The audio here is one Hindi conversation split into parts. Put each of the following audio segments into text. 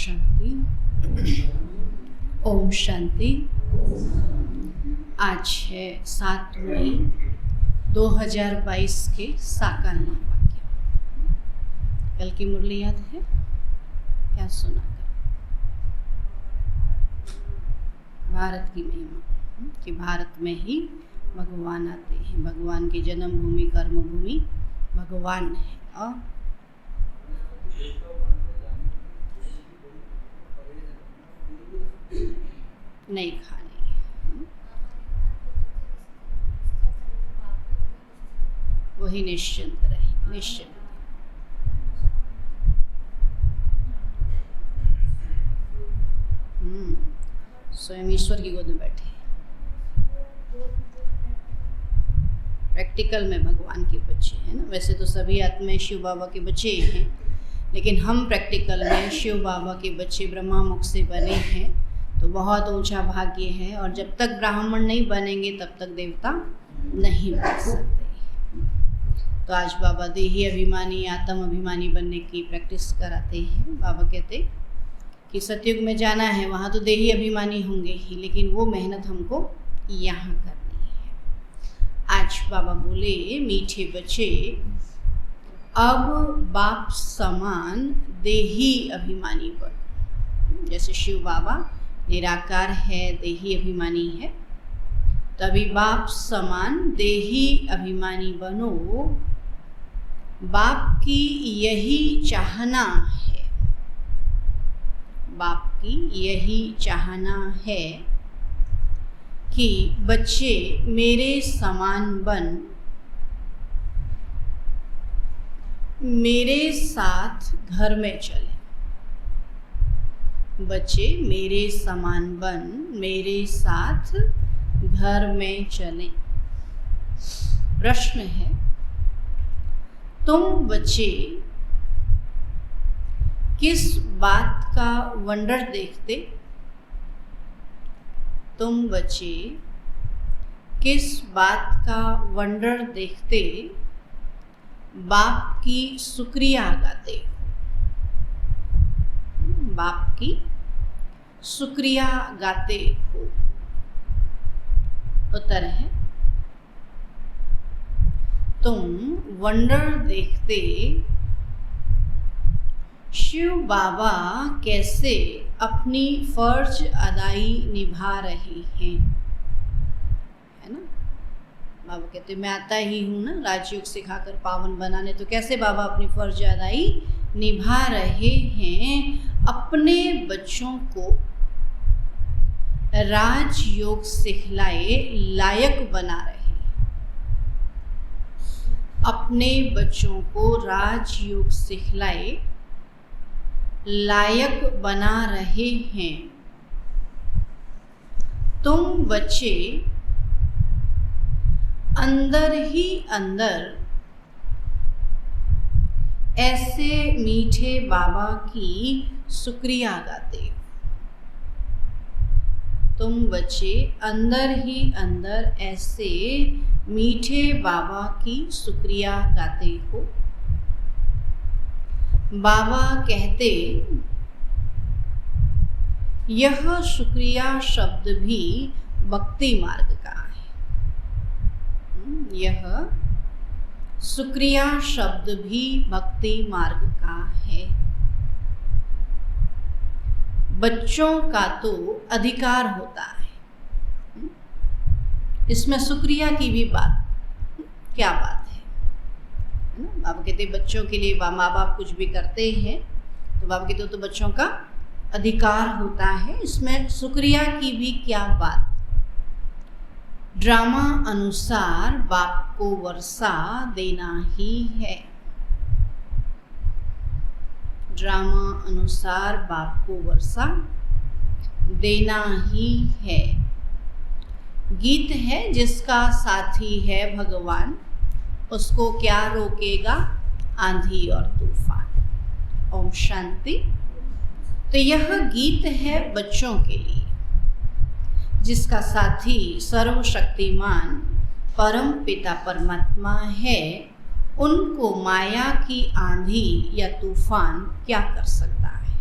शांति। ओम शांति। आज है 7 मई 2022 के साकार महावाक्य। कल की मुरली याद है क्या? सुना भारत की महिमा कि भारत में ही भगवान आते हैं। भगवान की जन्म भूमि कर्म भूमि भगवान है और नहीं खानी है, वही निश्चिंत रहेंगे। निश्चिंत स्वयं ईश्वर की गोद में बैठे। प्रैक्टिकल में भगवान के बच्चे हैं ना। वैसे तो सभी आत्माएं शिव बाबा के बच्चे हैं, लेकिन हम प्रैक्टिकल में शिव बाबा के बच्चे ब्रह्मा मुख से बने हैं, तो बहुत ऊंचा भाग्य है। और जब तक ब्राह्मण नहीं बनेंगे तब तक देवता नहीं बन सकते। तो आज बाबा देही अभिमानी आत्म अभिमानी बनने की प्रैक्टिस कराते हैं। बाबा कहते कि सतयुग में जाना है, वहाँ तो देही अभिमानी होंगे ही, लेकिन वो मेहनत हमको यहाँ करनी है। आज बाबा बोले, मीठे बच्चे अब बाप समान देही अभिमानी बनो। जैसे शिव बाबा निराकार है, देही अभिमानी है, तभी बाप समान देही अभिमानी बनो। बाप की यही चाहना है, बाप की यही चाहना है कि बच्चे मेरे समान बन, मेरे साथ घर में चले। बच्चे मेरे समान बन, मेरे साथ घर में चलें। प्रश्न है, तुम बच्चे किस बात का वंडर देखते? तुम बच्चे किस बात का वंडर देखते? बाप की शुक्रिया गाते। बाप की शुक्रिया गाते हो। उत्तर है, तुम वंडर देखते शिव बाबा कैसे अपनी फर्ज अदाई निभा रहे हैं, है ना। बाबा कहते मैं आता ही हूँ ना राजयोग सिखाकर पावन बनाने, तो कैसे बाबा अपनी फर्ज अदाई निभा रहे हैं? अपने बच्चों को राजयोग सिखलाए लायक बना रहे हैं। अपने बच्चों को राजयोग सिखलाए लायक बना रहे हैं। तुम बच्चे अंदर ही अंदर ऐसे मीठे बाबा की शुक्रिया गाते हो। तुम बच्चे अंदर ही अंदर ऐसे मीठे बाबा की शुक्रिया गाते हो। बाबा कहते यह शुक्रिया शब्द भी भक्ति मार्ग का है। यह शुक्रिया शब्द भी भक्ति मार्ग का है। बच्चों का तो अधिकार होता है, इसमें शुक्रिया की भी बात क्या बात है ना। बाबा कहते बच्चों के लिए माँ बाप कुछ भी करते हैं, तो बाबा कहते तो बच्चों का अधिकार होता है, इसमें शुक्रिया की भी क्या बात। ड्रामा अनुसार बाप को वर्षा देना ही है। ड्रामा अनुसार बाप को वर्षा देना ही है। गीत है जिसका साथी है भगवान, उसको क्या रोकेगा आंधी और तूफान। ओम शांति। तो यह गीत है बच्चों के लिए, जिसका साथी सर्वशक्तिमान परम पिता परमात्मा है। उनको माया की आंधी या तूफान क्या कर सकता है?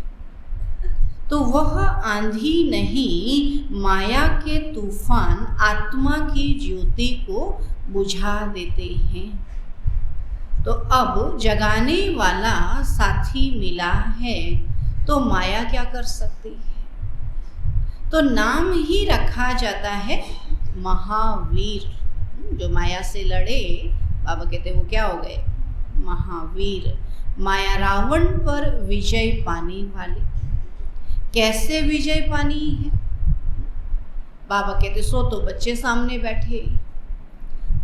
तो वह आंधी नहीं, माया के तूफान आत्मा की ज्योति को बुझा देते हैं। तो अब जगाने वाला साथी मिला है, तो माया क्या कर सकती है? तो नाम ही रखा जाता है महावीर। जो माया से लड़े, बाबा कहते वो क्या हो गए? महावीर। माया रावण पर विजय पाने वाले। कैसे विजय पानी है? बाबा कहते सो तो बच्चे सामने बैठे,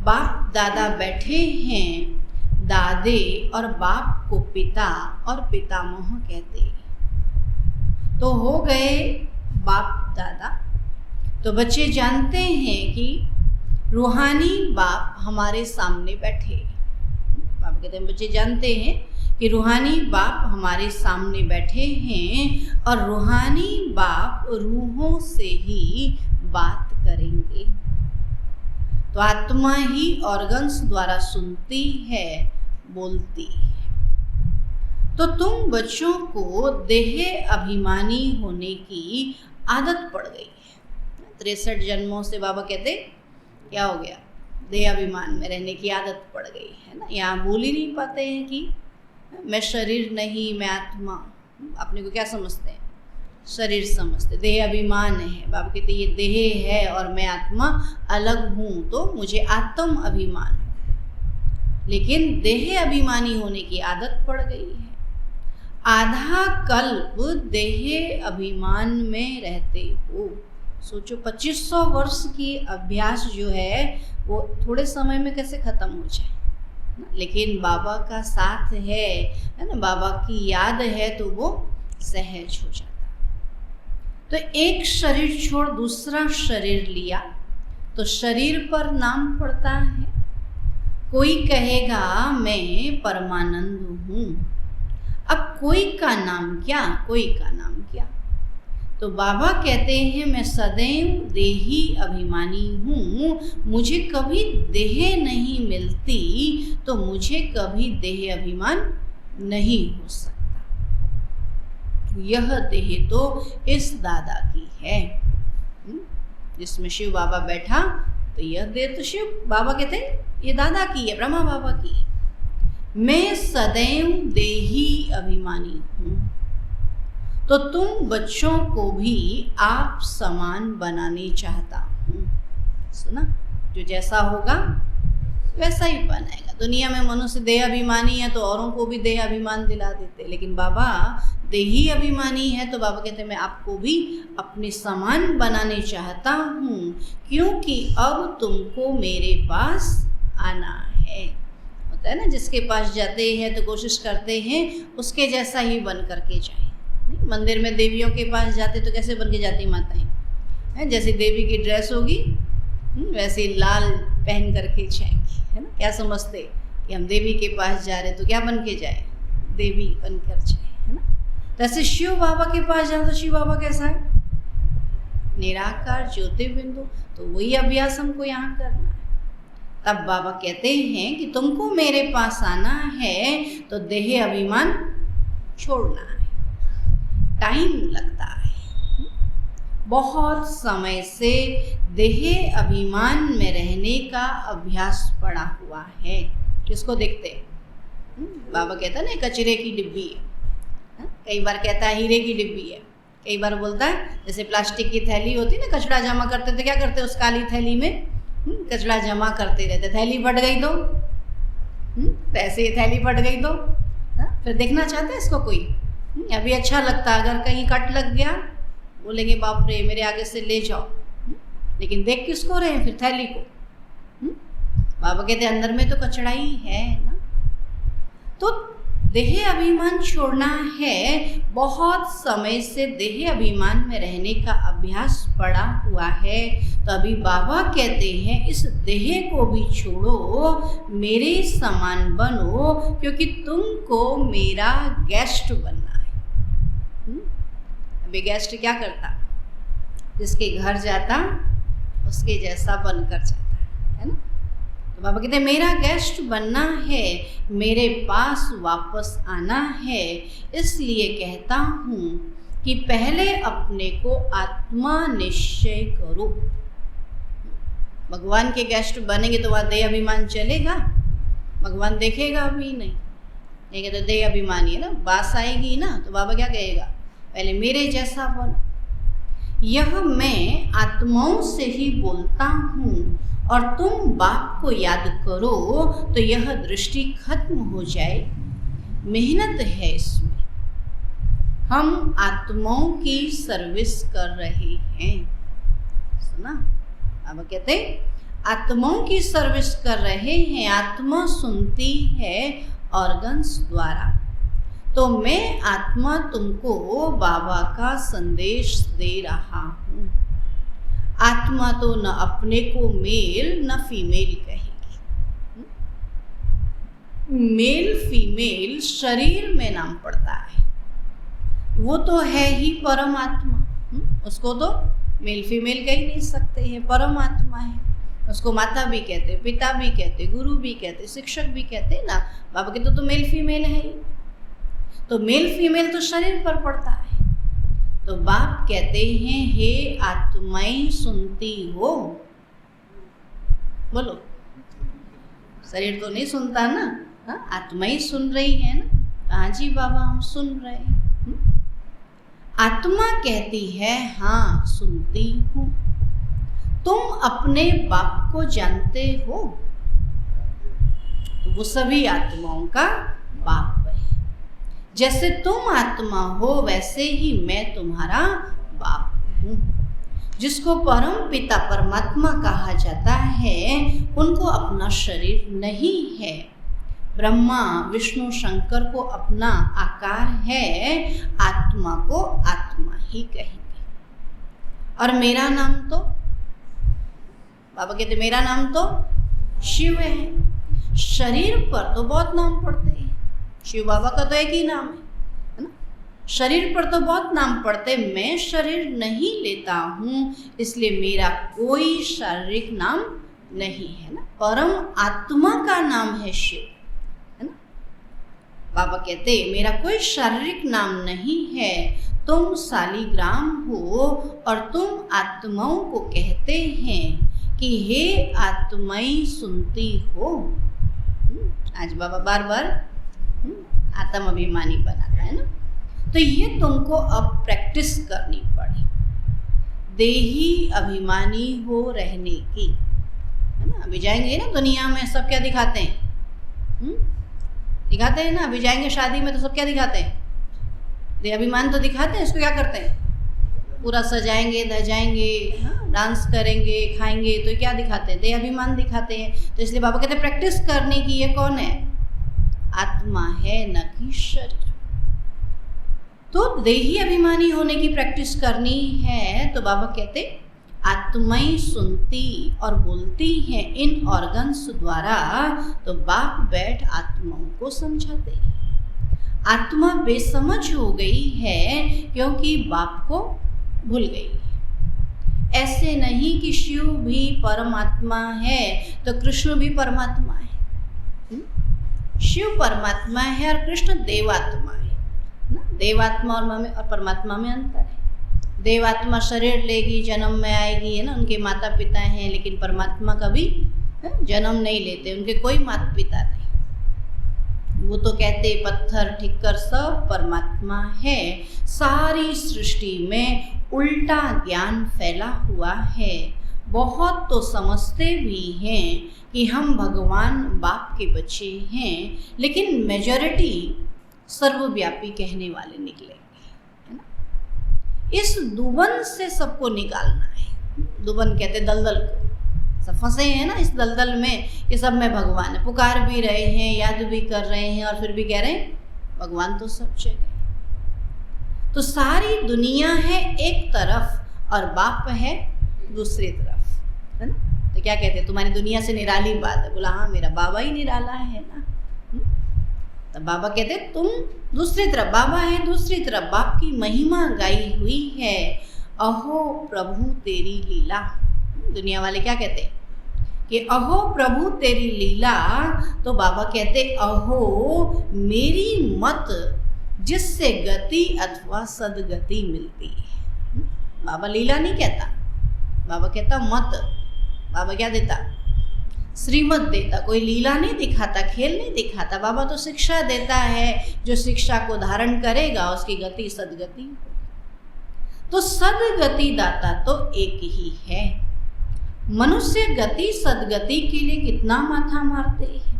बाप दादा बैठे हैं, दादे और बाप को पिता और पितामह कहते, तो हो गए बाप दादा। तो बच्चे जानते हैं कि रूहानी बाप हमारे सामने बैठे। बाबा कहते हैं बच्चे जानते हैं कि रूहानी बाप हमारे सामने बैठे हैं और रूहानी बाप रूहों से ही बात करेंगे। तो आत्मा ही ऑर्गन्स द्वारा सुनती है, बोलती है। तो तुम बच्चों को देह अभिमानी होने की आदत पड़ गई है। 63 जन्मों से बाबा कहते क्या हो गया? देह अभिमान में रहने की आदत पड़ गई है ना। यहाँ बोल ही नहीं पाते हैं कि मैं शरीर नहीं, मैं आत्मा। अपने को क्या समझते हैं? शरीर समझते। देह अभिमान है। बाबा कहते ये देह है और मैं आत्मा अलग हूँ, तो मुझे आत्म अभिमान है। लेकिन देह अभिमानी होने की आदत पड़ गई है। आधा कल्प देह अभिमान में रहते हो। सोचो 2500 वर्ष की अभ्यास जो है वो थोड़े समय में कैसे ख़त्म हो जाए। लेकिन बाबा का साथ है ना, बाबा की याद है, तो वो सहज हो जाता। तो एक शरीर छोड़ दूसरा शरीर लिया तो शरीर पर नाम पड़ता है। कोई कहेगा मैं परमानंद हूँ। अब कोई का नाम क्या, कोई का नाम क्या? तो बाबा कहते हैं मैं सदैव देही अभिमानी हूँ, मुझे कभी देह नहीं मिलती, तो मुझे कभी देह अभिमान नहीं हो सकता। यह देह तो इस दादा की है जिसमें शिव बाबा बैठा, तो यह देह तो शिव बाबा कहते हैं ये दादा की है, ब्रह्मा बाबा की है। मैं सदैव देही अभिमानी हूँ। तो तुम बच्चों को भी आप समान बनाने चाहता हूँ। सुना? जो जैसा होगा वैसा ही बनाएगा। दुनिया में मनुष्य देह अभिमानी है तो औरों को भी देह अभिमान दिला देते, लेकिन बाबा देही अभिमानी है तो बाबा कहते हैं मैं आपको भी अपने समान बनाने चाहता हूँ, क्योंकि अब तुमको मेरे पास आना है। होता है ना, जिसके पास जाते हैं तो कोशिश करते हैं उसके जैसा ही बन करके जाए। मंदिर में देवियों के पास जाते तो कैसे बन के जाती माताएं? जैसे देवी की ड्रेस होगी वैसे लाल पहन करके जाएंगी, है ना। क्या समझते कि हम देवी के पास जा रहे तो क्या बन के जाए? देवी बन कर जाए, है ना। तो ऐसे शिव बाबा के पास जाए तो शिव बाबा कैसा है? निराकार ज्योतिर्बिंदु। तो वही अभ्यास हमको यहाँ करना है। तब बाबा कहते हैं कि तुमको मेरे पास आना है तो देह अभिमान छोड़ना है। टाइम लगता है, बहुत समय से देह अभिमान में रहने का अभ्यास पड़ा हुआ है। किसको देखते? बाबा कहता है ना कचरे की डिब्बी है, कई बार कहता है हीरे की डिब्बी है, कई बार बोलता है जैसे प्लास्टिक की थैली होती है ना, कचरा जमा करते थे, क्या करते उस काली थैली में कचरा जमा करते रहते। थैली फट गई तो ऐसे ही थैली फट गई तो फिर देखना चाहते हैं इसको कोई? अभी अच्छा लगता है, अगर कहीं कट लग गया बोलेंगे बाप रे मेरे आगे से ले जाओ, लेकिन देख किसको रहे हैं? फिर थैली को। बाबा कहते अंदर में तो कचरा ही है ना। तो देह अभिमान छोड़ना है। बहुत समय से देह अभिमान में रहने का अभ्यास पड़ा हुआ है, तो अभी बाबा कहते हैं इस देह को भी छोड़ो, मेरे समान बनो, क्योंकि तुमको मेरा गेस्ट बनना है। अभी गेस्ट क्या करता? जिसके घर जाता उसके जैसा बनकर जाता है ना। तो बाबा कहते हैं मेरा गेस्ट बनना है, मेरे पास वापस आना है, इसलिए कहता हूँ कि पहले अपने को आत्मा निश्चय करो। भगवान के गेस्ट बनेंगे तो वहाँ देह अभिमान चलेगा? भगवान देखेगा भी नहीं। ये कहते देह अभिमानी है ना, बास आएगी ना तो बाबा क्या कहेगा, पहले मेरे जैसा बनो। यह मैं आत्माओं से ही बोलता हूँ और तुम बाप को याद करो तो यह दृष्टि खत्म हो जाए। मेहनत है इसमें, हम आत्माओं की सर्विस कर रहे हैं। सुना? अब कहते आत्माओं की सर्विस कर रहे हैं। आत्मा सुनती है ऑर्गन्स द्वारा। तो मैं आत्मा तुमको बाबा का संदेश दे रहा हूँ। आत्मा तो न अपने को मेल न फीमेल कहेगी। मेल फीमेल शरीर में नाम पड़ता है, वो तो है ही परमात्मा। उसको तो मेल फीमेल कह ही नहीं सकते हैं, परमात्मा है। उसको माता भी कहते, पिता भी कहते, गुरु भी कहते, शिक्षक भी कहते ना। बाबा के तो मेल फीमेल है ही। तो मेल फीमेल तो शरीर पर पड़ता है। तो बाप कहते हैं हे आत्माएं सुनती हो। बोलो, शरीर तो नहीं सुनता ना, आत्माएं सुन रही है ना। हाँ जी बाबा, हम सुन रहे हैं। आत्मा कहती है हाँ सुनती हूँ। तुम अपने बाप को जानते हो? तो वो सभी आत्माओं का बाप है। जैसे तुम आत्मा हो वैसे ही मैं तुम्हारा बाप हूँ। जिसको परम पिता परमात्मा कहा जाता है उनको अपना शरीर नहीं है। ब्रह्मा विष्णु शंकर को अपना आकार है, आत्मा को आत्मा ही कहेंगे। और मेरा नाम तो बाबा कहते मेरा नाम तो शिव है। शरीर पर तो बहुत नाम पड़ते हैं, शिव बाबा का तो एक ही नाम है ना। शरीर पर तो बहुत नाम पड़ते, मैं शरीर नहीं लेता हूँ, इसलिए मेरा कोई शारीरिक नाम नहीं है ना। परम आत्मा का नाम है शिव, है ना। बाबा कहते मेरा कोई शारीरिक नाम नहीं है। तुम शालिग्राम हो और तुम आत्माओं को कहते हैं कि हे आत्माएं सुनती हो। आज बाबा बार बार आत्म अभिमानी बनाता है ना। तो ये तुमको अब प्रैक्टिस करनी पड़ी, देही अभिमानी हो रहने की, है ना। अभी जाएंगे ना दुनिया में सब क्या दिखाते हैं, दिखाते हैं ना। अभी जाएंगे शादी में तो सब क्या दिखाते हैं, देह अभिमान तो दिखाते हैं। इसको क्या करते हैं, पूरा सजाएंगे धजाएंगे, डांस करेंगे, खाएंगे, तो क्या दिखाते हैं, देह अभिमान दिखाते हैं। तो इसलिए बाबा कहते हैं प्रैक्टिस करने की। ये कौन है, आत्मा है न कि शरीर। तो देही अभिमानी होने की प्रैक्टिस करनी है। तो बाबा कहते आत्माएं सुनती और बोलती हैं इन ऑर्गन्स द्वारा। तो बाप बैठ आत्माओं को समझाते हैं। आत्मा बेसमझ हो गई है क्योंकि बाप को भूल गई है। ऐसे नहीं कि शिव भी परमात्मा है तो कृष्ण भी परमात्मा है। शिव परमात्मा है और कृष्ण देवात्मा है ना। देवात्मा और परमात्मा में अंतर है। देवात्मा शरीर लेगी, जन्म में आएगी, है ना। उनके माता पिता हैं, लेकिन परमात्मा कभी जन्म नहीं लेते, उनके कोई माता पिता नहीं। वो तो कहते पत्थर ठिक्कर सब परमात्मा है। सारी सृष्टि में उल्टा ज्ञान फैला हुआ है। बहुत तो समझते भी हैं कि हम भगवान बाप के बच्चे हैं, लेकिन मेजॉरिटी सर्वव्यापी कहने वाले निकलेंगे, है ना। इस दुबन से सबको निकालना है। दुबन कहते दलदल को। सब फंसे हैं ना इस दलदल में कि सब में भगवान है। पुकार भी रहे हैं, याद भी कर रहे हैं, और फिर भी कह रहे हैं भगवान तो सब जगह। तो सारी दुनिया है एक तरफ और बाप है दूसरी तरफ, है ना। तो क्या कहते हैं, तुम्हारी दुनिया से निराली बात है। बोला हाँ, मेरा बाबा ही निराला है ना। तो बाबा कहते तुम दूसरी तरफ, बाबा है दूसरी तरफ। बाप की महिमा गाई हुई है, अहो प्रभु तेरी लीला। दुनिया वाले क्या कहते हैं कि अहो प्रभु तेरी लीला। तो बाबा कहते अहो मेरी मत जिससे गति अथवा सदगति मिलती है। बाबा लीला नहीं कहता, बाबा कहता मत। बाबा क्या देता? श्रीमत देता। कोई लीला नहीं दिखाता, खेल नहीं दिखाता। बाबा तो शिक्षा देता है, जो शिक्षा को धारण करेगा उसकी गति सदगति। तो सदगति दाता तो एक ही है। मनुष्य गति सदगति के लिए कितना माथा मारते हैं।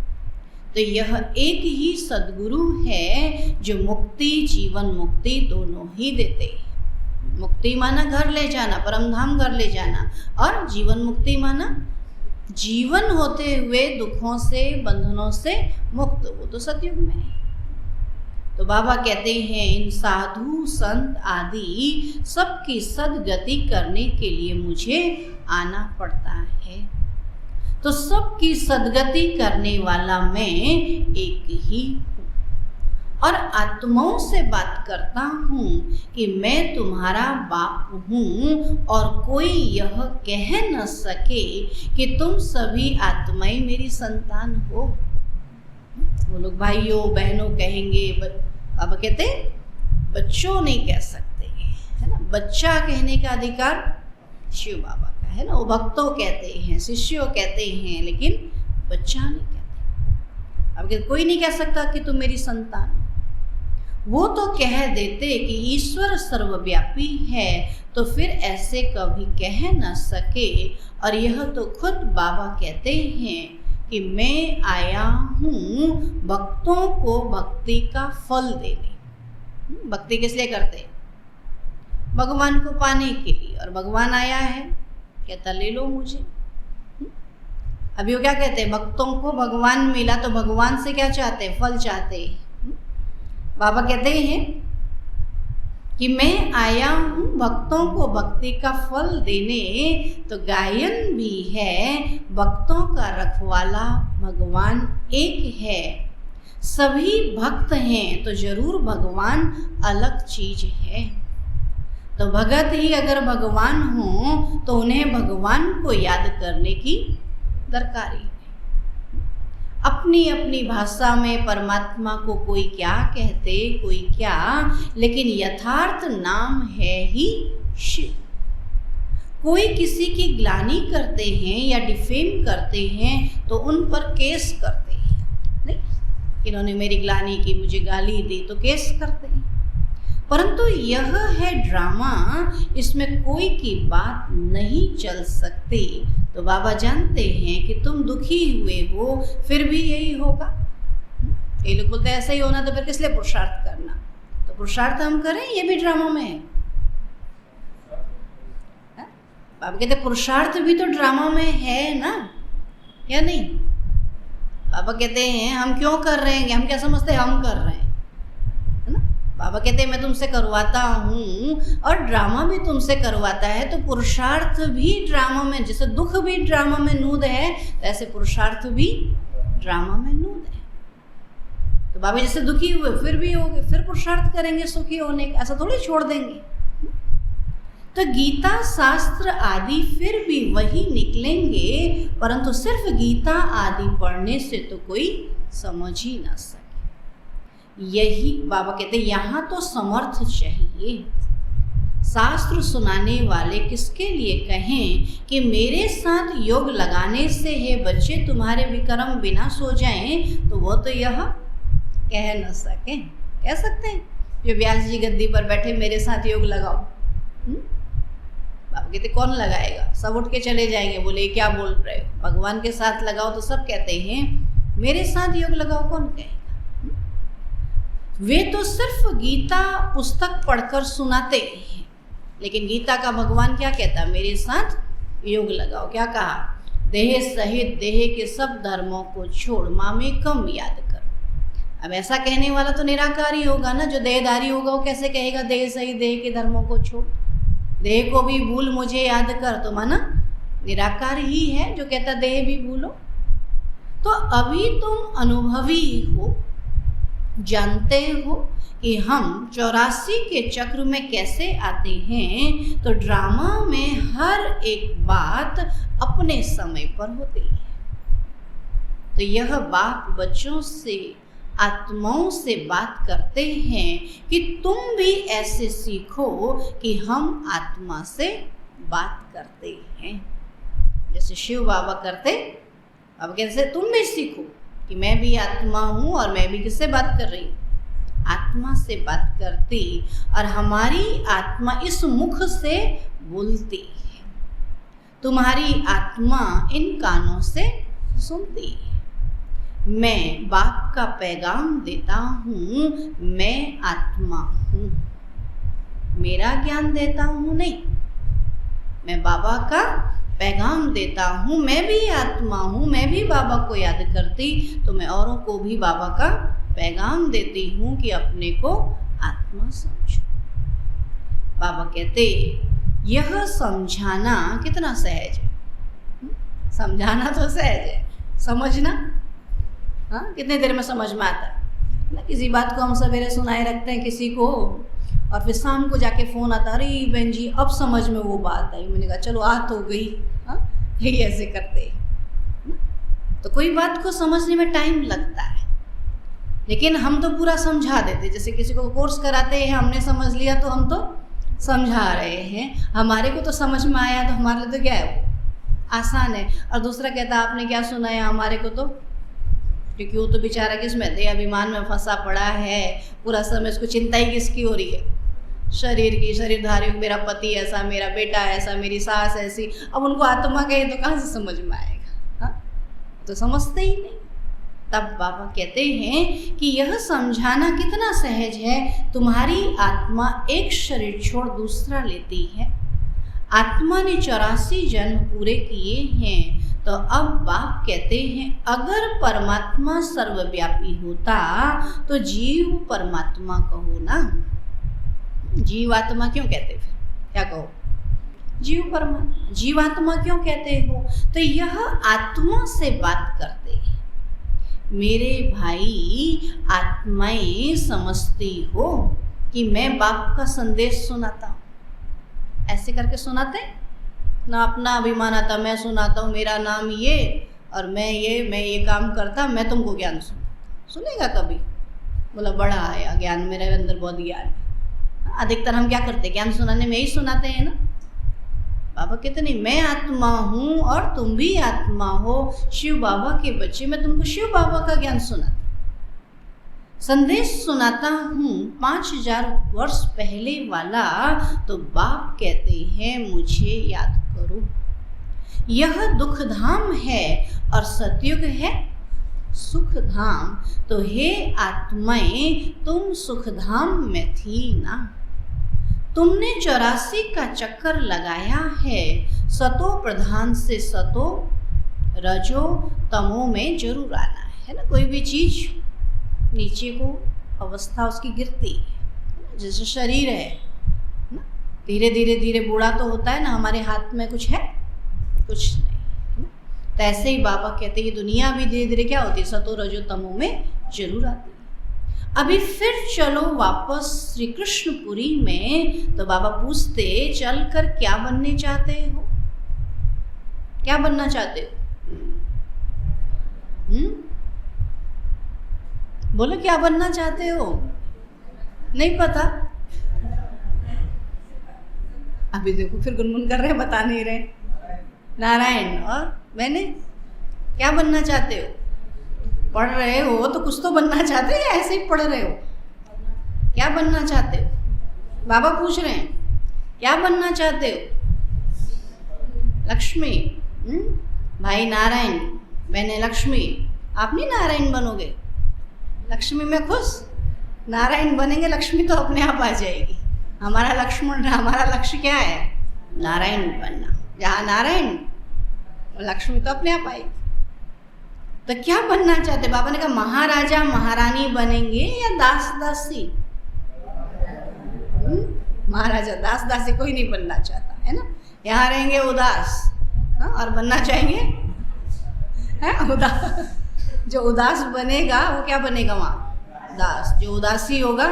तो यह एक ही सद्गुरु है जो मुक्ति जीवन मुक्ति दोनों ही देते हैं। मुक्ति माना घर ले जाना, परमधाम घर ले जाना, और जीवन मुक्ति माना जीवन होते हुए दुखों से बंधनों से मुक्त। वो तो सतयुग में है। तो बाबा कहते हैं इन साधु संत आदि सबकी सदगति करने के लिए मुझे आना पड़ता है। तो सबकी सदगति करने वाला मैं एक ही हूँ और आत्माओं से बात करता हूँ कि मैं तुम्हारा बाप हूँ और कोई यह कह न सके कि तुम सभी आत्माएं मेरी संतान हो। वो लोग भाइयों बहनों कहेंगे, बाबा कहते बच्चों नहीं कह सकते, है ना। बच्चा कहने का अधिकार शिव बाबा का है ना। वो भक्तों कहते हैं, शिष्यों कहते हैं, लेकिन बच्चा नहीं कहते। अब कहते कोई नहीं कह सकता कि तुम मेरी संतान हो। वो तो कह देते कि ईश्वर सर्वव्यापी है, तो फिर ऐसे कभी कह न सके। और यह तो खुद बाबा कहते हैं कि मैं आया हूँ भक्तों को भक्ति का फल देने। भक्ति किस लिए करते हैं? भगवान को पाने के लिए। और भगवान आया है, कहता ले लो मुझे। अभी वो क्या कहते हैं? भक्तों को भगवान मिला, तो भगवान से क्या चाहते हैं? फल चाहते हैं। बाबा कहते हैं कि मैं आया हूँ भक्तों को भक्ति का फल देने। तो गायन भी है, भक्तों का रखवाला भगवान एक है। सभी भक्त हैं तो जरूर भगवान अलग चीज है। तो भगत ही अगर भगवान हो तो उन्हें भगवान को याद करने की दरकारी है। अपनी अपनी भाषा में परमात्मा को कोई क्या कहते, कोई क्या, लेकिन यथार्थ नाम है ही शिव। कोई किसी की ग्लानि करते हैं या डिफेम करते हैं तो उन पर केस करते हैं, नहीं, इन्होंने मेरी ग्लानि की, मुझे गाली दी, तो केस करते हैं। परंतु यह है ड्रामा, इसमें कोई की बात नहीं चल सकती। तो बाबा जानते हैं कि तुम दुखी हुए हो, फिर भी यही होगा। ये लोग बोलते हैं ऐसा ही होना, तो फिर किस लिए पुरुषार्थ करना? तो पुरुषार्थ हम करें, ये भी ड्रामा में है। बाबा कहते पुरुषार्थ भी तो ड्रामा में है ना, या नहीं? बाबा कहते हैं हम क्यों कर रहे हैं, हम क्या समझते हैं हम कर रहे हैं, है ना। बाबा कहते हैं मैं तुमसे करवाता हूँ और ड्रामा भी तुमसे करवाता है। तो पुरुषार्थ भी ड्रामा में, जैसे दुख भी ड्रामा में नूद है, तो ऐसे पुरुषार्थ भी ड्रामा में नूद है। तो बाबा जैसे दुखी हुए फिर भी हो गए, फिर पुरुषार्थ करेंगे सुखी होने का, ऐसा थोड़ी छोड़ देंगे। तो गीता शास्त्र आदि फिर भी वही निकलेंगे, परंतु सिर्फ गीता आदि पढ़ने से तो कोई समझ ही ना सके। यही बाबा कहते यहाँ तो समर्थ चाहिए। शास्त्र सुनाने वाले किसके लिए कहें कि मेरे साथ योग लगाने से हे बच्चे तुम्हारे विक्रम विनाश हो जाएं, तो वो तो यह कह न सके। कह सकते हैं जो व्यास जी गद्दी पर बैठे मेरे साथ योग लगाओ। बाबा कहते कौन लगाएगा? सब उठ के चले जाएंगे, बोले क्या बोल रहे हो, भगवान के साथ लगाओ तो सब कहते हैं, मेरे साथ योग लगाओ कौन कहेगा? वे तो सिर्फ गीता पुस्तक पढ़कर सुनाते हैं, लेकिन गीता का भगवान क्या कहता? मेरे साथ योग लगाओ। क्या कहा? देह सहित देह के सब धर्मों को छोड़ मामेकम याद कर। अब ऐसा कहने वाला तो निराकारी होगा ना, जो देहधारी होगा वो कैसे कहेगा देह सहित देह के धर्मों को छोड़? देह को भी भूल मुझे याद कर, तो माना निराकार ही है जो कहता देह भी भूलो। तो अभी तुम अनुभवी हो, जानते हो कि हम 84 के चक्र में कैसे आते हैं। तो ड्रामा में हर एक बात अपने समय पर होती है। तो यह बाप बच्चों से आत्माओं से बात करते हैं कि तुम भी ऐसे सीखो कि हम आत्मा से बात करते हैं, जैसे शिव बाबा करते। अब कैसे तुम भी सीखो कि मैं भी आत्मा हूँ और मैं भी किससे बात कर रही हूँ, आत्मा से बात करती, और हमारी आत्मा इस मुख से बोलती है, तुम्हारी आत्मा इन कानों से सुनती है। मैं बाप का पैगाम देता हूँ, मैं आत्मा हूँ, मेरा ज्ञान देता हूँ नहीं, मैं बाबा का पैगाम देता हूँ, मैं भी आत्मा हूँ, मैं भी बाबा को याद करती तो मैं औरों को भी बाबा का पैगाम देती हूँ कि अपने को आत्मा समझो। बाबा कहते यह समझाना कितना सहज है, समझाना तो सहज है, समझना हाँ कितने देर में समझ में आता है ना। किसी बात को हम सवेरे सुनाए रखते हैं किसी को, और फिर शाम को जाके फ़ोन आता, अरे बहन जी अब समझ में वो बात आई। मैंने कहा चलो आ तो गई। हाँ यही ऐसे करते हैं, तो कोई बात को समझने में टाइम लगता है, लेकिन हम तो पूरा समझा देते। जैसे किसी को कोर्स कराते हैं, हमने समझ लिया तो हम तो समझा रहे हैं, हमारे को तो समझ में आया तो हमारे लिए तो क्या है, वो आसान है। और दूसरा कहता आपने क्या सुनाया, हमारे को तो, क्योंकि वो तो बेचारा किसमें दे अभिमान में फंसा पड़ा है, पूरा समय उसको चिंता ही किसकी हो रही है, शरीर की, शरीरधारी, मेरा पति ऐसा, मेरा बेटा ऐसा, मेरी सास ऐसी। अब उनको आत्मा कहे तो कहाँ से समझ में आएगा, हाँ तो समझते ही नहीं। तब बाबा कहते हैं कि यह समझाना कितना सहज है, तुम्हारी आत्मा एक शरीर छोड़ दूसरा लेती है। आत्मा ने 84 जन्म पूरे किए हैं, तो अब बाप कहते हैं अगर परमात्मा सर्वव्यापी होता तो जीव परमात्मा कहो ना। जीवात्मा क्यों कहते, फिर क्या कहो, जीव परमात्मा, जीवात्मा क्यों कहते हो, तो यह आत्मा से बात करते हैं। मेरे भाई आत्माएं समझती हो कि मैं बाप का संदेश सुनाता हूँ, ऐसे करके सुनाते ना, अपना अभिमान आता, मैं सुनाता हूँ, मेरा नाम ये और मैं ये काम करता, मैं तुमको ज्ञान सुनेगा कभी, बोला बड़ा आया ज्ञान, मेरे अंदर बहुत ज्ञान है। अधिकतर हम क्या करते, ज्ञान सुनाने में ही सुनाते हैं ना। बाबा कहते नहीं, मैं आत्मा हूँ और तुम भी आत्मा हो, शिव बाबा के बच्चे, मैं तुमको शिव बाबा का ज्ञान सुनाता, संदेश सुनाता हूँ 5000 वर्ष पहले वाला। तो बाप कहते हैं मुझे याद करो, यह दुख धाम है और सतयुग है सुख धाम। तो हे आत्माएं तुम सुख धाम में थी ना, तुमने 84 का चक्कर लगाया है, सतो प्रधान से सतो रजो तमो में जरूर आना है ना। कोई भी चीज नीचे को अवस्था उसकी गिरती है, जैसे शरीर है ना, धीरे धीरे बूढ़ा तो होता है ना, हमारे हाथ में कुछ है, कुछ नहीं है ना। तो ऐसे ही बाबा कहते हैं दुनिया भी धीरे धीरे क्या होती है, सतो रजो तमो में जरूर आती है। अभी फिर चलो वापस श्री कृष्णपुरी में। तो बाबा पूछते चलकर क्या बनने चाहते हो, क्या बनना चाहते हो, बोलो क्या बनना चाहते हो, नहीं पता। अभी देखो फिर गुनगुन कर रहे हैं, बता नहीं रहे। नारायण और मैंने क्या बनना चाहते हो, पढ़ रहे हो तो कुछ तो बनना चाहते हो या ऐसे ही पढ़ रहे हो, क्या बनना चाहते हो, बाबा पूछ रहे हैं क्या बनना चाहते हो। लक्ष्मी, भाई नारायण, बहने लक्ष्मी। आप नहीं नारायण बनोगे, लक्ष्मी में खुश, नारायण बनेंगे, लक्ष्मी तो अपने आप आ जाएगी। हमारा लक्ष्मण, हमारा लक्ष्य क्या है, नारायण बनना। जहाँ नारायण लक्ष्मी तो अपने आप आएगी। तो क्या बनना चाहते, बाबा ने कहा महाराजा महारानी बनेंगे या दास दासी। महाराजा दास दासी कोई नहीं बनना चाहता है ना। यहाँ रहेंगे उदास, और बनना चाहेंगे है उदास। जो उदास बनेगा वो क्या बनेगा, वहाँ दास। जो उदासी होगा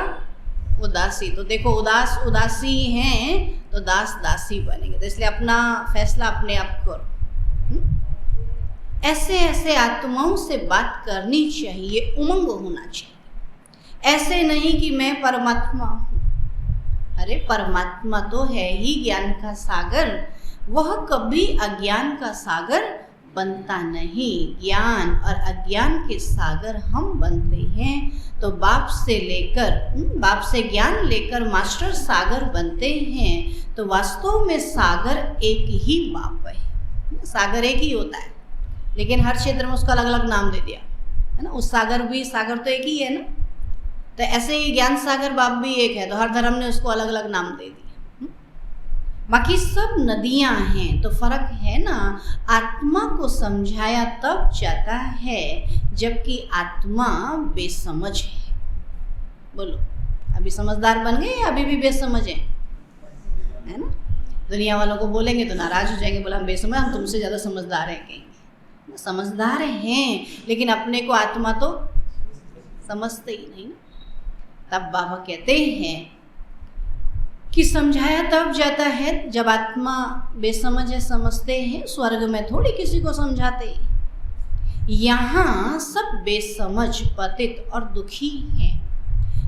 वो दासी। तो देखो उदास उदासी हैं तो दास दासी बनेंगे। तो इसलिए अपना फैसला अपने आप करो। ऐसे ऐसे आत्माओं से बात करनी चाहिए, उमंग होना चाहिए। ऐसे नहीं कि मैं परमात्मा हूँ। अरे परमात्मा तो है ही ज्ञान का सागर, वह कभी अज्ञान का सागर बनता नहीं। ज्ञान और अज्ञान के सागर हम बनते हैं। तो बाप से ज्ञान लेकर मास्टर सागर बनते हैं। तो वास्तव में सागर एक ही बाप है। सागर एक ही होता है, लेकिन हर क्षेत्र में उसका अलग अलग नाम दे दिया है ना। उस सागर तो एक ही है ना। तो ऐसे ही ज्ञान सागर बाप भी एक है, तो हर धर्म ने उसको अलग अलग नाम दे दिया। बाकी सब नदियां हैं। तो फर्क है ना, आत्मा को समझाया तब जाता है जबकि आत्मा बेसमझ है। बोलो, अभी समझदार बन गए या अभी भी बेसमझ है ना। दुनिया वालों को बोलेंगे तो नाराज हो जाएंगे, बोला हम बेसमझ, हम तुमसे ज़्यादा समझदार हैं कहेंगे। समझदार हैं, लेकिन अपने को आत्मा तो समझते ही नहीं। तब बाबा कहते हैं कि समझाया तब जाता है जब आत्मा बेसमझ है। समझते हैं, स्वर्ग में थोड़ी किसी को समझाते। यहाँ सब बेसमझ, पतित और दुखी हैं।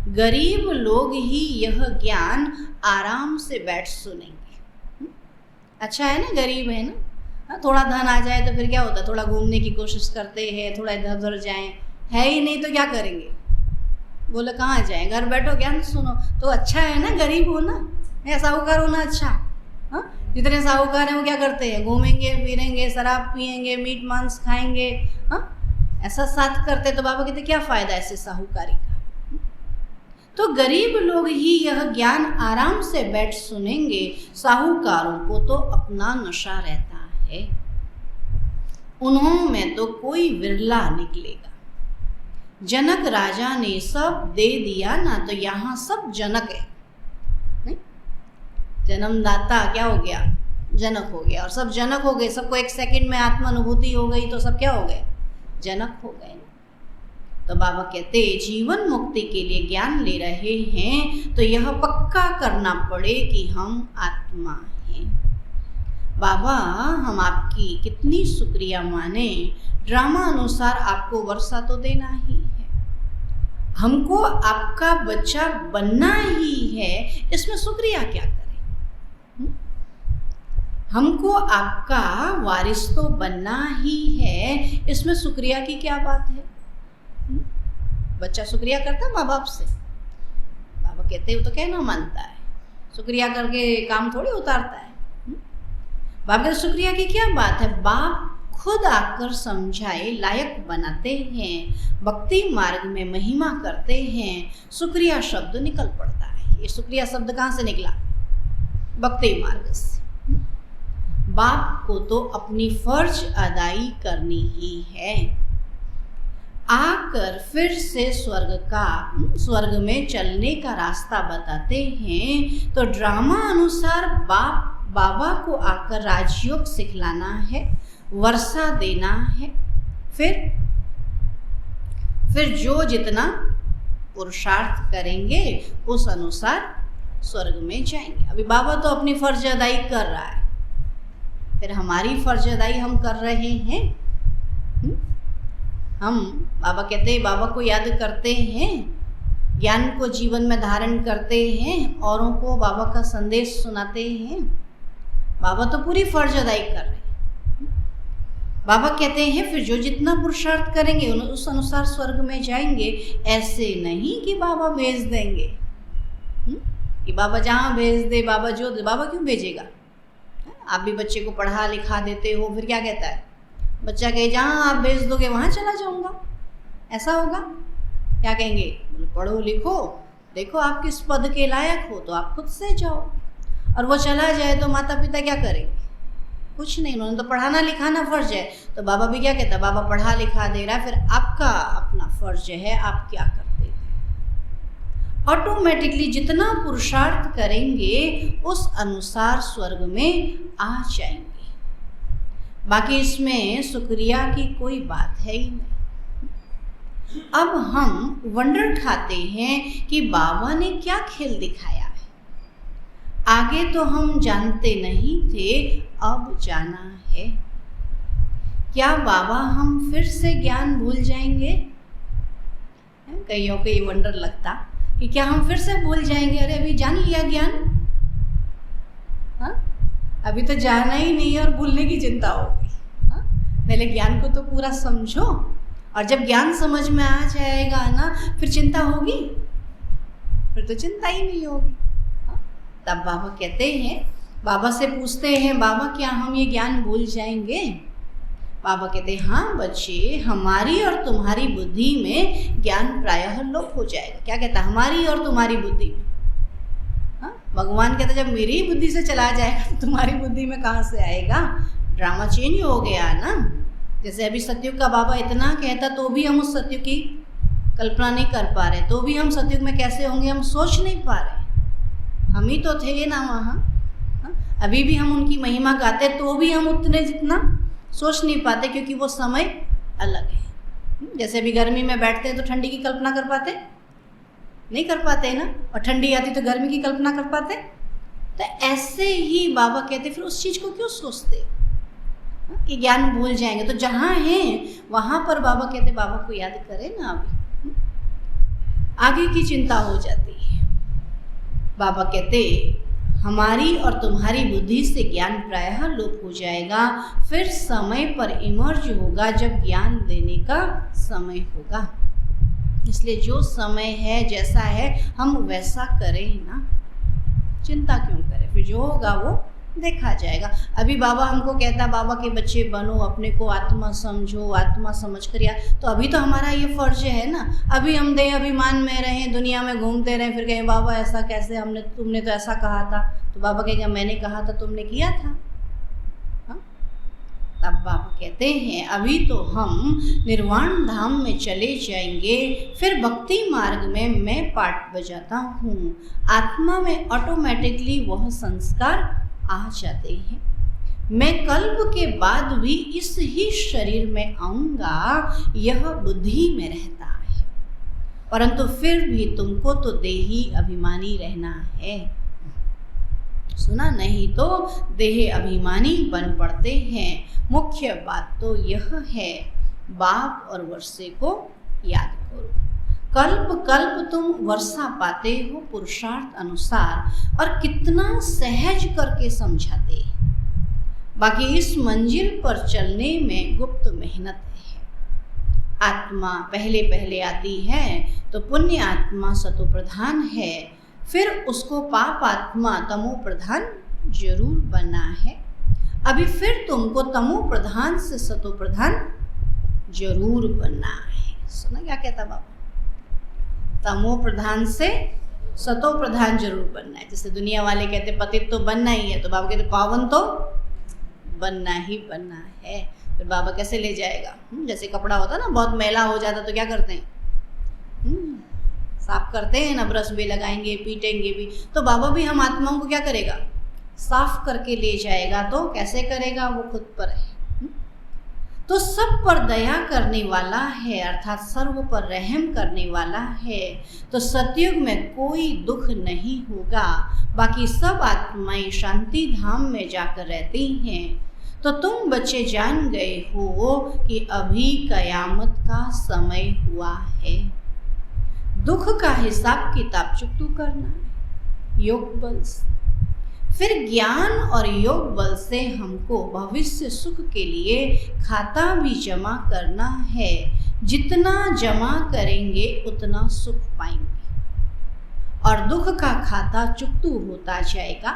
गरीब लोग ही यह ज्ञान आराम से बैठ सुनेंगे। अच्छा है ना, गरीब है ना। थोड़ा धन आ जाए तो फिर क्या होता है, थोड़ा घूमने की कोशिश करते हैं, थोड़ा इधर उधर जाएं। है ही नहीं तो क्या करेंगे, बोले कहाँ जाएं, घर बैठो ज्ञान सुनो। तो अच्छा है ना गरीब होना, या साहूकार होना अच्छा। हाँ, जितने साहूकार हैं वो क्या करते हैं, घूमेंगे फिरेंगे, शराब पिएंगे, मीट मांस खाएंगे। हाँ, ऐसा साथ करते तो बाबा कहते क्या फ़ायदा ऐसे साहूकारी का। तो गरीब लोग ही यह ज्ञान आराम से बैठ सुनेंगे। साहूकारों को तो अपना नशा रहता है, उन्हों में तो कोई विरला निकलेगा। जनक राजा ने सब दे दिया ना, तो यहाँ सब जनक है। नहीं, जन्मदाता क्या हो गया, जनक हो गया, और सब जनक हो गए। सबको एक सेकंड में आत्मानुभूति हो गई तो सब क्या हो गए, जनक हो गए। तो बाबा कहते जीवन मुक्ति के लिए ज्ञान ले रहे हैं तो यह पक्का करना पड़े कि हम आत्मा हैं। बाबा हम आपकी कितनी शुक्रिया माने, ड्रामा अनुसार आपको वर्षा तो देना ही है, हमको आपका बच्चा बनना ही है, इसमें शुक्रिया क्या करें। हमको आपका वारिस तो बनना ही है, इसमें शुक्रिया की क्या बात है। बच्चा शुक्रिया करता है माँ बाप से, बाबा कहते हो तो कहना मानता है, शुक्रिया करके काम थोड़ी उतारता है। बाप कहते शुक्रिया की क्या बात है, बाप खुद आकर समझाए, लायक बनाते हैं, भक्ति मार्ग में महिमा करते हैं, शुक्रिया शब्द निकल पड़ता है। ये शुक्रिया शब्द कहाँ से निकला, भक्ति मार्ग से। बाप को तो अपनी फर्ज अदाई करनी ही है, आकर फिर से स्वर्ग में चलने का रास्ता बताते हैं। तो ड्रामा अनुसार बाबा को आकर राजयोग सिखलाना है, वर्षा देना है, फिर जो जितना पुरुषार्थ करेंगे उस अनुसार स्वर्ग में जाएंगे। अभी बाबा तो अपनी फर्ज अदाई कर रहा है, फिर हमारी फर्ज अदाई हम कर रहे हैं। हम बाबा कहते हैं, बाबा को याद करते हैं, ज्ञान को जीवन में धारण करते हैं, औरों को बाबा का संदेश सुनाते हैं। बाबा तो पूरी फर्ज अदाई कर रहे हैं। बाबा कहते हैं फिर जो जितना पुरुषार्थ करेंगे उस अनुसार स्वर्ग में जाएंगे। ऐसे नहीं कि बाबा भेज देंगे, कि बाबा जहाँ भेज दे, बाबा जो दे। बाबा क्यों भेजेगा, आप भी बच्चे को पढ़ा लिखा देते हो, फिर क्या कहता है बच्चा, कहे जहाँ आप भेज दोगे वहाँ चला जाऊँगा, ऐसा होगा। क्या कहेंगे, पढ़ो लिखो, देखो आप किस पद के लायक हो तो आप खुद से जाओ। और वो चला जाए तो माता पिता क्या करेंगे, कुछ नहीं, उन्होंने तो पढ़ाना लिखाना फर्ज है। तो बाबा भी क्या कहता है, बाबा पढ़ा लिखा दे रहा है, फिर आपका अपना फर्ज है, आप क्या करते हैं। ऑटोमेटिकली जितना पुरुषार्थ करेंगे उस अनुसार स्वर्ग में आ जाएंगे। बाकी इसमें शुक्रिया की कोई बात है ही नहीं। अब हम वंडर खाते हैं कि बाबा ने क्या खेल दिखाया है। आगे तो हम जानते नहीं थे, अब जाना है। क्या बाबा हम फिर से ज्ञान भूल जाएंगे? कईयों को ये वंडर लगता कि क्या हम फिर से भूल जाएंगे, अरे अभी जान लिया ज्ञान, हाँ अभी तो जाना ही नहीं है और भूलने की चिंता हो गई। हाँ पहले ज्ञान को तो पूरा समझो, और जब ज्ञान समझ में आ जाएगा ना फिर चिंता होगी? फिर तो चिंता ही नहीं होगी। हाँ? तब बाबा कहते हैं, बाबा से पूछते हैं, बाबा क्या हम ये ज्ञान भूल जाएंगे? बाबा कहते हैं हाँ बच्चे, हमारी और तुम्हारी बुद्धि में ज्ञान प्रायः लोप हो जाएगा। क्या कहता है? हमारी और तुम्हारी बुद्धि में। हाँ भगवान कहते जब मेरी ही बुद्धि से चला जाएगा तो तुम्हारी बुद्धि में कहाँ से आएगा? ड्रामा चेंज हो गया ना। जैसे अभी सतयुग का बाबा इतना कहता तो भी हम उस सतयुग की कल्पना नहीं कर पा रहे, तो भी हम सतयुग में कैसे होंगे हम सोच नहीं पा रहे। हम ही तो थे ना वहाँ। अभी भी हम उनकी महिमा गाते तो भी हम उतने जितना सोच नहीं पाते, क्योंकि वो समय अलग है। जैसे अभी गर्मी में बैठते हैं तो ठंडी की कल्पना कर पाते? नहीं कर पाते ना। और ठंडी आती तो गर्मी की कल्पना कर पाते? तो ऐसे ही बाबा कहते फिर उस चीज़ को क्यों सोचते कि ज्ञान भूल जाएंगे? तो जहाँ हैं वहाँ पर बाबा कहते बाबा को याद करें ना, अभी आगे की चिंता हो जाती है। बाबा कहते हमारी और तुम्हारी बुद्धि से ज्ञान प्रायः लोप हो जाएगा, फिर समय पर इमर्ज होगा जब ज्ञान देने का समय होगा। इसलिए जो समय है जैसा है हम वैसा करें ना, चिंता क्यों करें? फिर जो होगा वो देखा जाएगा। अभी बाबा हमको कहता बाबा के बच्चे बनो, अपने को आत्मा समझो, आत्मा समझ कर या, तो अभी तो हमारा ये फर्ज है ना। अभी हम देह अभिमान में रहें, दुनिया में घूमते रहें, फिर कहें बाबा ऐसा कैसे, तुमने तो ऐसा कहा था। तो बाबा कहेगा मैंने कहा था, तुमने किया था। हाँ? तब बाबा कहते हैं अभी तो हम निर्वाण धाम में चले जाएंगे, फिर भक्ति मार्ग में मैं पाठ बजाता हूँ। आत्मा में ऑटोमेटिकली वह संस्कार आ जाते हैं। मैं कल्प के बाद भी इस ही शरीर में आऊँगा, यह बुद्धि में रहता है, परंतु फिर भी तुमको तो देही अभिमानी रहना है। सुना? नहीं तो देह अभिमानी बन पड़ते हैं। मुख्य बात तो यह है, बाप और वर्षे को याद करो। कल्प कल्प तुम वर्षा पाते हो पुरुषार्थ अनुसार, और कितना सहज करके समझाते हैं। बाकी इस मंजिल पर चलने में गुप्त मेहनत है। आत्मा पहले पहले आती है तो पुण्य आत्मा सतो प्रधान है, फिर उसको पाप आत्मा तमो प्रधान जरूर बना है। अभी फिर तुमको तमो प्रधान से सतो प्रधान जरूर बनना है। सुना क्या कहता बाबा? तमो प्रधान से सतो प्रधान जरूर बनना है। जैसे दुनिया वाले कहते पतित तो बनना ही है, तो बाबा कहते पावन तो बनना ही बनना है। फिर बाबा कैसे ले जाएगा? जैसे कपड़ा होता ना, बहुत मैला हो जाता तो क्या करते हैं? साफ करते हैं ना, ब्रश भी लगाएंगे, पीटेंगे भी। तो बाबा भी हम आत्माओं को क्या करेगा? साफ करके ले जाएगा। तो कैसे करेगा? वो खुद पर है। तो सब पर दया करने वाला है, अर्थात सर्व पर रहम करने वाला है। तो सतयुग में कोई दुख नहीं होगा। बाकी सब आत्माएं शांति धाम में जाकर रहती हैं। तो तुम बच्चे जान गए हो कि अभी कयामत का समय हुआ है। दुख का हिसाब किताब चुकतू करना है योग बल से। फिर ज्ञान और योग बल से हमको भविष्य सुख के लिए खाता भी जमा करना है। जितना जमा करेंगे उतना सुख पाएंगे और दुख का खाता चुकतू होता जाएगा।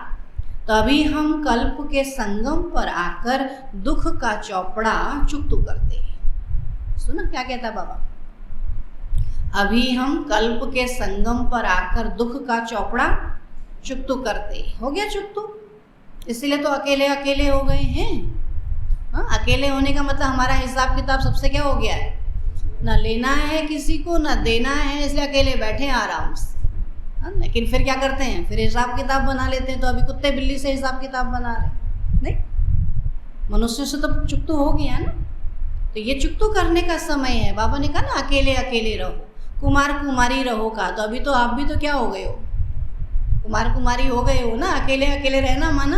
तो अभी हम कल्प के संगम पर आकर दुख का चौपड़ा चुकतू करते हैं। सुना क्या कहता बाबा? अभी हम कल्प के संगम पर आकर दुख का चौपड़ा चुकतू करते। हो गया चुकतू, इसलिए तो अकेले अकेले हो गए हैं। हाँ, अकेले होने का मतलब हमारा हिसाब किताब सबसे क्या हो गया है? ना लेना है किसी को, ना देना है, इसलिए अकेले बैठे आराम से। हाँ, लेकिन फिर क्या करते हैं? फिर हिसाब किताब बना लेते हैं। तो अभी कुत्ते बिल्ली से हिसाब किताब बना रहे नहीं, मनुष्य से तो चुकतू हो गया ना। तो ये चुकतू करने का समय है। बाबा ने कहा ना अकेले अकेले रहो, कुमार कुमारी रहो का। तो अभी तो आप भी तो क्या हो गए हो? कुमार कुमारी हो गए हो ना। अकेले अकेले रहना माना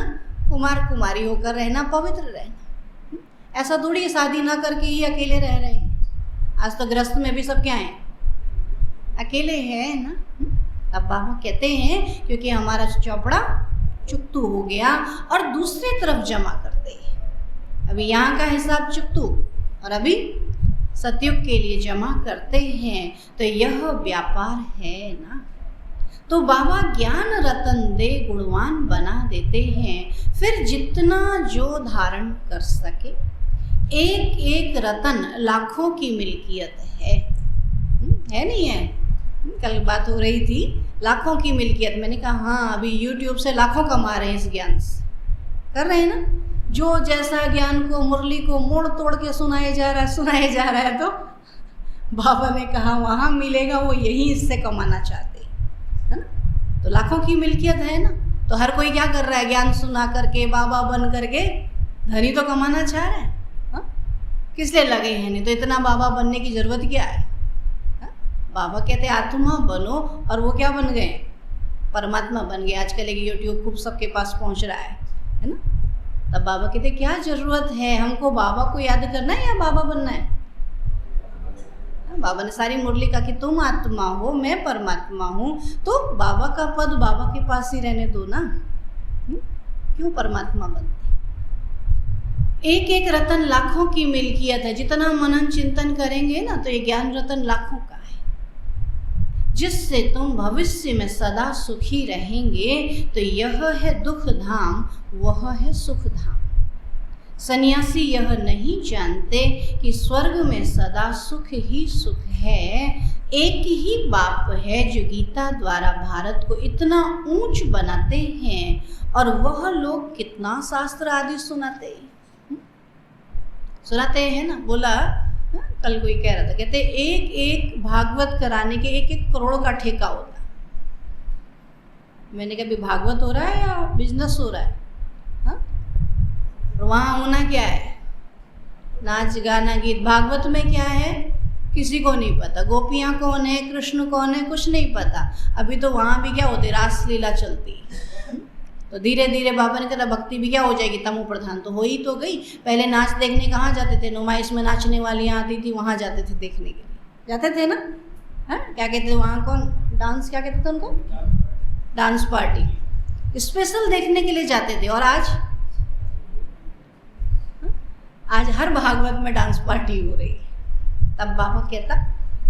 कुमार कुमारी होकर रहना, पवित्र रहना। ऐसा थोड़ी है शादी ना करके ही अकेले रह रहे हैं। आज तो गृहस्थ में भी सब क्या हैं, अकेले हैं ना। तब बाबा कहते हैं क्योंकि हमारा चौपड़ा चुकतू हो गया और दूसरी तरफ जमा करते हैं। अभी यहाँ का हिसाब चुकतू और अभी सतयुग के लिए जमा करते हैं, तो यह व्यापार है ना। तो बाबा ज्ञान रतन दे गुणवान बना देते हैं, फिर जितना जो धारण कर सके। एक एक रतन लाखों की मिल्कियत है नहीं है। कल बात हो रही थी लाखों की मिल्कियत, मैंने कहा हाँ अभी YouTube से लाखों कमा रहे हैं इस ज्ञान से, कर रहे हैं ना। जो जैसा ज्ञान को मुरली को मोड़ तोड़ के सुनाया जा रहा है तो बाबा ने कहा वहाँ मिलेगा, वो यही इससे कमाना चाहते है ना। तो लाखों की मिल्कियत है ना। तो हर कोई क्या कर रहा है, ज्ञान सुना करके बाबा बन करके धनी तो कमाना चाह रहा है। किस लिए लगे हैं, नहीं तो इतना बाबा बनने की जरूरत क्या है। बाबा कहते आत्मा बनो, और वो क्या बन गए, परमात्मा बन गए। आजकल एक YouTube खूब सबके पास पहुंच रहा है ना। तब बाबा कहते क्या जरूरत है हमको बाबा को याद करना है या बाबा बनना है। बाबा ने सारी मुरली कहा कि तुम आत्मा हो, मैं परमात्मा हूँ, तो बाबा का पद बाबा के पास ही रहने दो ना। क्यों परमात्मा बनते। एक एक रतन लाखों की मिल्कियत है। जितना मनन चिंतन करेंगे ना तो ये ज्ञान रतन लाखों का है, जिससे तुम भविष्य में सदा सुखी रहेंगे। तो यह है दुख धाम, वह है सुख धाम। सन्यासी यह नहीं जानते कि स्वर्ग में सदा सुख ही सुख है। एक ही बाप है जो गीता द्वारा भारत को इतना ऊंच बनाते हैं, और वह लोग कितना शास्त्र आदि सुनाते हैं ना। बोला कल कोई कह रहा था, कहते एक एक भागवत कराने के 1-1 करोड़ का ठेका होता है। मैंने कहा भागवत हो रहा है या बिजनेस हो रहा है। और वहाँ होना क्या है, नाच गाना गीत। भागवत में क्या है किसी को नहीं पता, गोपियाँ कौन है, कृष्ण कौन है, कुछ नहीं पता। अभी तो वहाँ भी क्या होती, रासलीला चलती है। तो धीरे धीरे बाबा ने कहा भक्ति भी क्या हो जाएगी, तमो प्रधान तो हो ही तो गई। पहले नाच देखने कहाँ जाते थे, नुमाइश में नाचने वालियाँ आती थी, वहाँ जाते थे देखने के लिए, जाते थे ना। क्या कहते थे वहाँ, कौन डांस क्या कहते थे उनको, डांस पार्टी, स्पेशल देखने के लिए जाते थे। और आज हर भागवत में डांस पार्टी हो रही है। तब बाबा कहता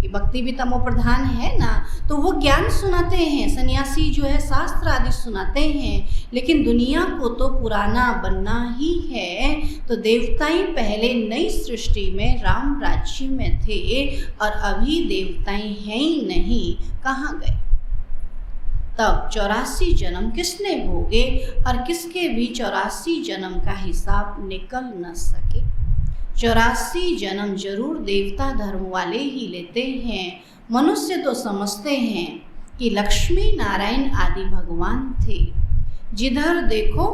कि भक्ति भी तमो प्रधान है ना, तो वो ज्ञान सुनाते हैं। सन्यासी जो है शास्त्र आदि सुनाते हैं, लेकिन दुनिया को तो पुराना बनना ही है। तो देवताएं पहले नई सृष्टि में राम राज्य में थे, और अभी देवताएं हैं ही नहीं, कहाँ गए। तब 84 जन्म किसने भोगे, और किसके भी 84 जन्म का हिसाब निकल न सके। 84 जन्म जरूर देवता धर्म वाले ही लेते हैं। मनुष्य तो समझते हैं कि लक्ष्मी नारायण आदि भगवान थे। जिधर देखो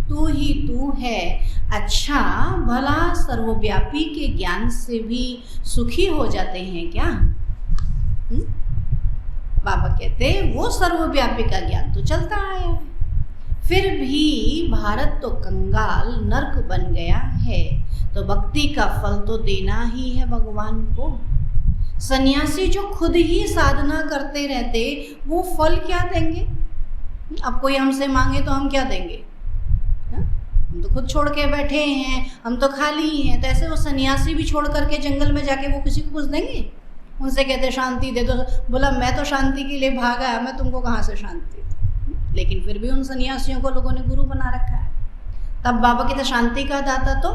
तू ही तू है। अच्छा भला सर्वव्यापी के ज्ञान से भी सुखी हो जाते हैं क्या। बाबा कहते वो सर्वव्यापी का ज्ञान तो चलता आया है, फिर भी भारत तो कंगाल नर्क बन गया है। तो भक्ति का फल तो देना ही है भगवान को। सन्यासी जो खुद ही साधना करते रहते, वो फल क्या देंगे। अब कोई हमसे मांगे तो हम क्या देंगे, हम तो खुद छोड़ के बैठे हैं, हम तो खाली हैं। तो ऐसे वो सन्यासी भी छोड़ करके जंगल में जाके वो किसी को कुछ देंगे। उनसे कहते शांति दे दो, बोला मैं तो शांति के लिए भागा, मैं तुमको कहाँ से शांति दूँ। लेकिन फिर भी उन सन्यासियों को लोगों ने गुरु बना रखा है। तब बाबा कहते शांति का दाता तो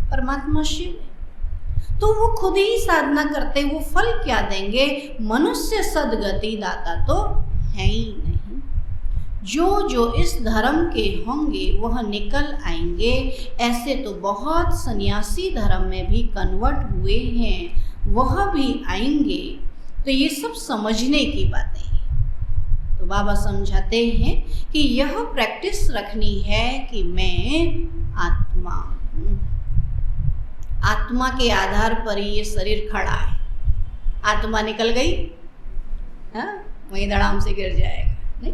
परमात्मा शिव है। तो वो खुद ही साधना करते, वो फल क्या देंगे। मनुष्य सदगति दाता तो है ही नहीं। जो इस धर्म के होंगे वह निकल आएंगे। ऐसे तो बहुत सन्यासी धर्म में भी कन्वर्ट हुए हैं, वह भी आएंगे। तो ये सब समझने की बातें हैं। तो बाबा समझाते हैं कि यह प्रैक्टिस रखनी है कि मैं आत्मा हूँ। आत्मा के आधार पर ही ये शरीर खड़ा है। आत्मा निकल गई, वहीं धड़ाम से गिर जाएगा। नहीं,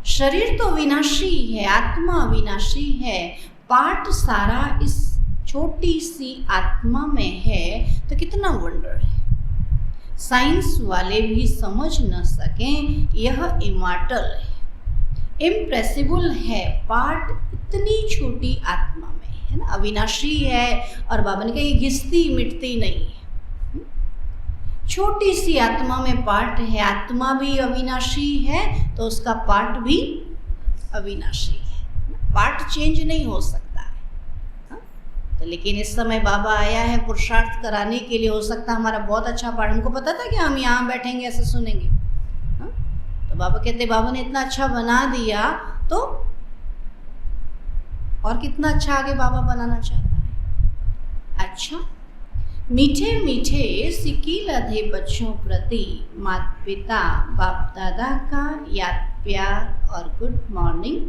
शरीर तो विनाशी है, आत्मा विनाशी है। पाठ सारा इस छोटी सी आत्मा में है तो कितना वंडर है। साइंस वाले भी समझ न सकें यह इमॉर्टल है, इम्प्रेसिबल है, पार्ट इतनी छोटी आत्मा में है ना, अविनाशी है। और बाबा ने कहा ये घिसती मिटती नहीं है। छोटी सी आत्मा में पार्ट है, आत्मा भी अविनाशी है तो उसका पार्ट भी अविनाशी है, पार्ट चेंज नहीं हो सकता है। तो लेकिन इस समय बाबा आया है पुरुषार्थ कराने के लिए। हो सकता है हमारा बहुत अच्छा पार्ट, हमको पता था कि हम यहाँ बैठेंगे ऐसे सुनेंगे। तो बाबा कहते बाबा ने इतना अच्छा बना दिया तो और कितना अच्छा आगे बाबा बनाना चाहता है। अच्छा, मीठे मीठे सिक्की लधे बच्चों प्रति माता पिता बाप दादा का याद प्यार और गुड मॉर्निंग।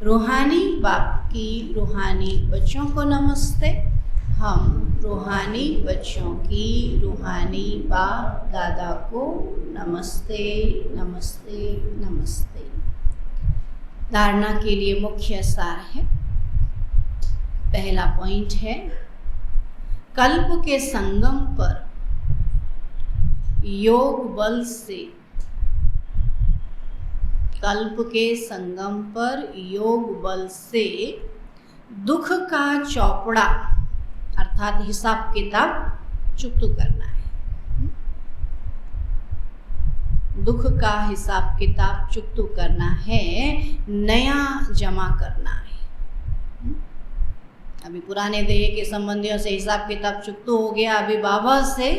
रूहानी बाप की रूहानी बच्चों को नमस्ते। हम रूहानी बच्चों की रूहानी बाप दादा को नमस्ते नमस्ते नमस्ते। धारणा के लिए मुख्य सार है। पहला पॉइंट है, कल्प के संगम पर योग बल से, कल्प के संगम पर योग बल से दुख का चौपड़ा अर्थात हिसाब किताब चुकत करना है। दुख का हिसाब किताब चुकत करना है, नया जमा करना है। अभी पुराने देह के संबंधियों से हिसाब किताब चुकत हो गया, अभी बाबा से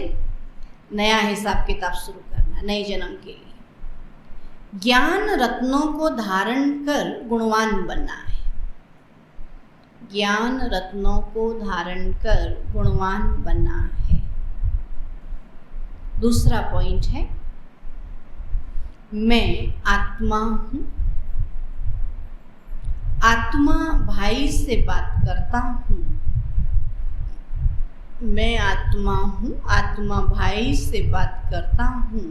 नया हिसाब किताब शुरू करना, नए जन्म के लिए। ज्ञान रत्नों को धारण कर गुणवान बनना है। ज्ञान रत्नों को धारण कर गुणवान बनना है। दूसरा पॉइंट है, मैं आत्मा हूं। आत्मा भाई से बात करता हूं। मैं आत्मा हूं, आत्मा भाई से बात करता हूं।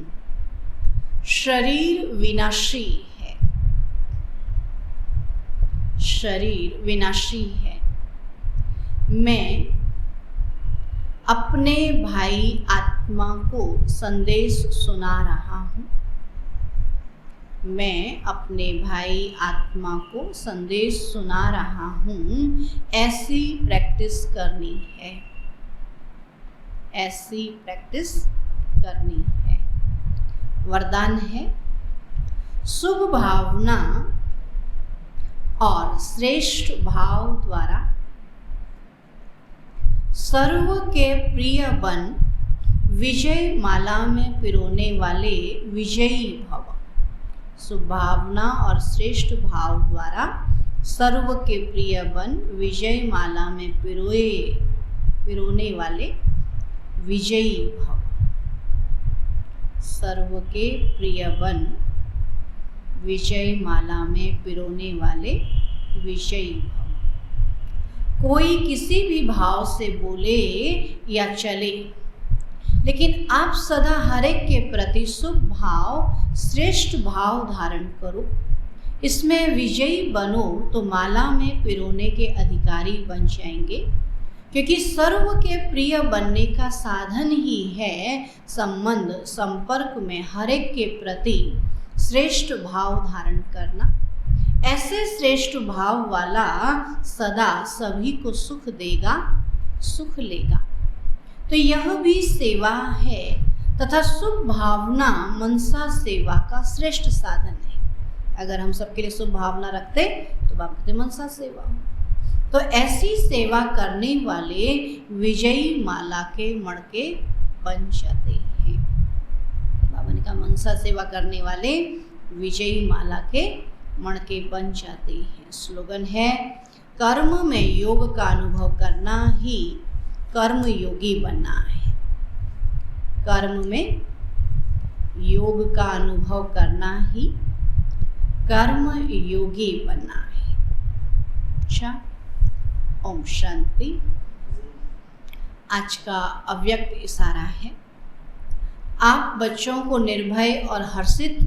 शरीर विनाशी है, शरीर विनाशी है। मैं अपने भाई आत्मा को संदेश सुना रहा हूं। मैं अपने भाई आत्मा को संदेश सुना रहा हूं। ऐसी प्रैक्टिस करनी है, ऐसी प्रैक्टिस करनी है। वरदान है, शुभ भावना और श्रेष्ठ भाव द्वारा सर्व के प्रिय बन विजय माला में पिरोने वाले विजयी भव। शुभ भावना और श्रेष्ठ भाव द्वारा सर्व के प्रिय बन विजय माला में पिरोने वाले विजयी भव। सर्व के प्रिय बन विजय माला में पिरोने वाले विजयी भव। कोई किसी भी भाव से बोले या चले, लेकिन आप सदा हर एक के प्रति शुभ भाव, श्रेष्ठ भाव धारण करो। इसमें विजयी बनो तो माला में पिरोने के अधिकारी बन जाएंगे, क्योंकि सर्व के प्रिय बनने का साधन ही है संबंध, संपर्क में हर एक के प्रति श्रेष्ठ भाव धारण करना। ऐसे श्रेष्ठ भाव वाला सदा सभी को सुख देगा, सुख लेगा। तो यह भी सेवा है तथा शुभ भावना मनसा सेवा का श्रेष्ठ साधन है। अगर हम सबके लिए शुभ भावना रखते तो बाबा कहते मनसा सेवा। तो ऐसी सेवा करने वाले विजयी माला के मणके बन जाते हैं। बाबा ने कहा मनसा सेवा करने वाले विजयी माला के मणके बन जाते हैं। स्लोगन है, कर्म में योग का अनुभव करना ही कर्म योगी बनना है। कर्म में योग का अनुभव करना ही कर्म योगी बनना है। अच्छा, ओम शांति। आज का अव्यक्त इशारा है, आप बच्चों को निर्भय और हर्षित